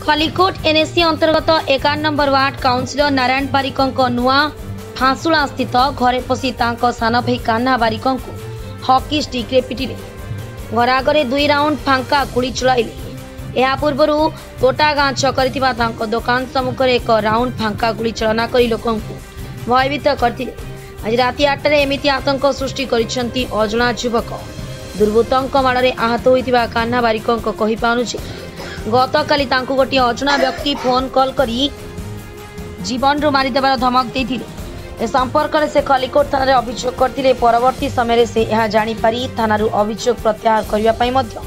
Khallikote NAC अंतर्गत 11 number ward councillor Narayan बारिकों नुआ फांसुला स्थित घरे पशि सान भाई कान्हा बारिकों हॉकी स्टिक रे पिटिले। घर आगे 2 राउंड फांका गुली चलाइले। या पूर्व तोटा गाँ छकरी दुकान सम्मुख एक राउंड फांका गुली चलना कर लोकों भयभीत करते। आज राति 8 एमिति आतंक सृष्टि करिसेंती अजଣା युवक। दुर्बृत्तों माड़े आहत होइतिबा कान्हा बारिकों कहि पानुछि। गतकाली तांकु गोटे अजଣା व्यक्ति फोन कॉल करी जीवन रु मारिदेवार धमक देथिले। ए संपर्क में से खलिकोट थाना अभियोग करथिले। परवर्ती समय से यह जानिपारी थाना अभियोग प्रत्याहार करने पई मध्य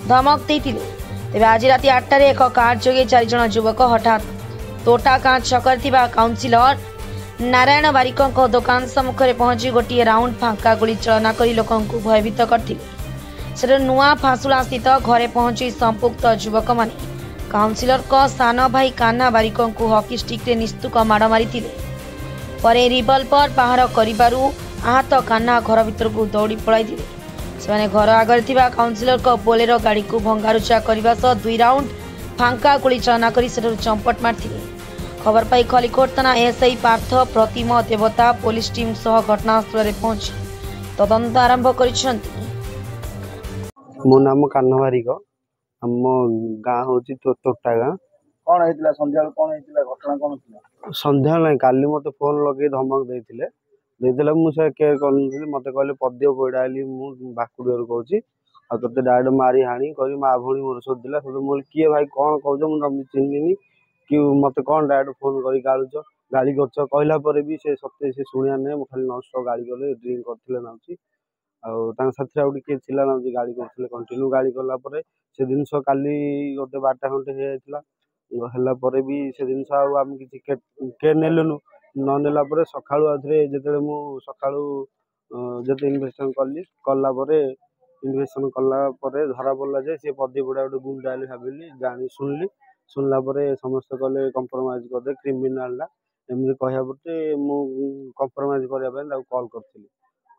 धमक देथिले। तेबे आज राति 8 एक कार जोगे 4 जण युवक हठात तोटा गाँ छकरी काउंसिलर नारायण बारिकों दुकान सम्मुख में पहुंची गोटे राउंड फांका गुली चलना कर लोकों भयभीत करथिले। से नुआ फांसुला स्थित घरे पहुंची संपुक्त युवक माने काउंसिलर सान भाई कान्हा बारिकों हॉकी स्टिक रे निस्तुक माड़ मारी। परे रिवॉल्वर बाहर करिबारु आहत कान्हा घर भीतर को दौड़ी पड़ाई। से घर आगे काउंसिलर बोलेरो गाड़ी को भंगारुचा करने सह 2 राउंड फांका गुली चलना कर चंपट मारथिले। खबर पाई खलिकोट थाना एएसआई पार्थ प्रतिम देवता पुलिस टीम सह घटनास्थल में पहुंची तदंत आरंभ करिसेंती। मो नाम कान्हा बारिक। आम गाँ हूँ तोटा गाँ। कौन होइतिला संध्या कौन होइतिला घटना कौन थिला? संध्या नहीं काली मते फोन लगे धमक देते मुझे केयर कर मत कहले पद्य पड़ा मु बाकुड़िया कहूँ आ ते डायरेक्ट मारी हाणी करी माँ भौणी मोर सोधिला मुझे किए भाई कौन कौच मुझे चिन्हनी कि मत कौन डायरेक्ट फोन कर गाड़ी कर कहला भी से सत्य से शुणिया ना खाली नष्ट गाड़ी कले ड्रिंक करते नाची साथी आउ किए चिल्ला नाची गाड़ी करते कंटिन्यू गाड़ी कलापर से जिनस काली गोटे 12टा खंडे होगा भी से जिनस आम कि केयर नेलुनु न नेला सका जो सका जो इन्वेस्टिगेशन कलापर इन्वेस्टिगेशन कलापर धरा पड़ा जे सी पदी गुड़ा गोटे गुंडा भाविली जानी शुणला समस्त कले कंप्रोमाइज करदे क्रिमिनाल एमती कहते मुझे कंप्रोमाइज करने कल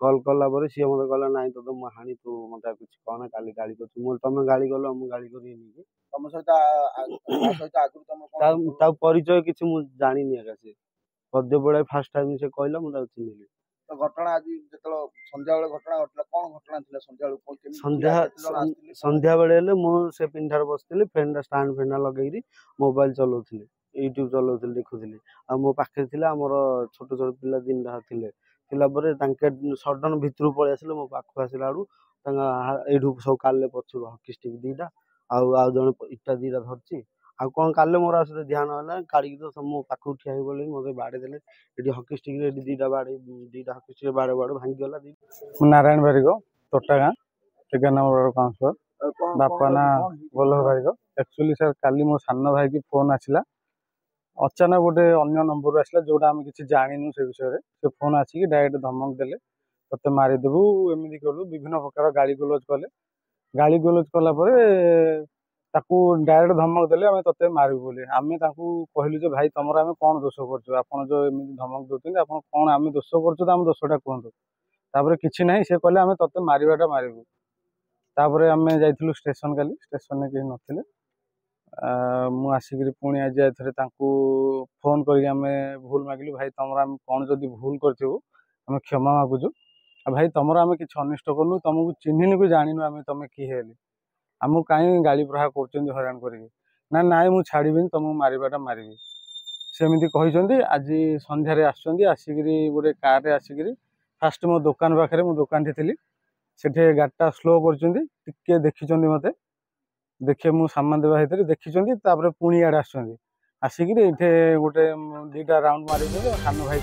कल कलापर सी मत कहला ना तो मुझे हाणी तू मत कुछ कहना काली गाड़ी कर तुम गाड़ी गल मुझे गाड़ी कर परिचय किसी जानी से पद्य पड़ा फास्ट टाइम से कहला मुझे चिन्हली। घटना आज जो संध्या बेले घटना घटला कौन घटना संध्या संध्या बेले मुझे पिंडार बसती फेन स्टाण फेना लगे मोबाइल चलाऊली यूट्यूब चलाऊली देखुली आ मो पाखे आमर छोट छोट पिला 3टा थे सडन भितर पलि आसिले मो पाख आसला यू सब काले पचर हॉकी स्टिक 2टा आउ जन इटा 2टा धरची आ कौन काले मोर आस ध्यान है काड़ी तो मो पाख ठिया बोले मत बाड़े देले ये हॉकी स्टिक 2टा बाड़े 2टा हॉकी स्टिक बाड़े बाड़े भांगीगला। नारायण बारिक तोटा गाँ 11 नंबर काउंसिलर बापा ना वल्लभ बारिक। एक्चुअली सर काली मो सान भाई की फोन आसला अचानक गोटे अन्य नंबर आसला जोटा आम किसी जानिनु से विषय से फोन आसिक डायरेक्ट धमक देले ते मारिदेबू एमती कलु विभिन्न प्रकार गाड़ी गलोज कले गाड़ी गलोज कलापर ताकू डायरेक्ट धमक देले आम ते मारू बोले आम कहलु जे भाई तुम आम कौन दोष कर जो एमती धमक दौरान आप कौन आम दोष कर दोषटा कहतु तापर किसी ना सी कहले आम ते मारवाटा मारू तापर आम जाइलु स्टेशन काली स्टेशन में कहीं नथिले मु आसिक पुणी आज थे फोन कर भूल मागिलु भाई तुम आम कौन जदि भूल करूँ आम क्षमा मागुचु भाई तुम आम कि अनिष्ट करूँ तुमको चिन्हनु कि जानू आम तुम किए आमको कहीं गाड़ी प्रहार कर हरान करना ना मुझे छाड़बी तुमको मारवाटा मारि सेमती कहते आज संध्यारे आसिक गोटे कार आसिक फास्ट मो दुकान पाखे मो दुकान थी से गाड़ीटा स्लो कर देखी मत देखे मु सामान देवा भर देखी पुणी आड़े आसिक गोटे 2टा राउंड मारी सान भाई।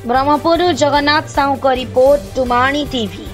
ब्रह्मपुर जगन्नाथ साहू का रिपोर्ट टुमाणी टीवी।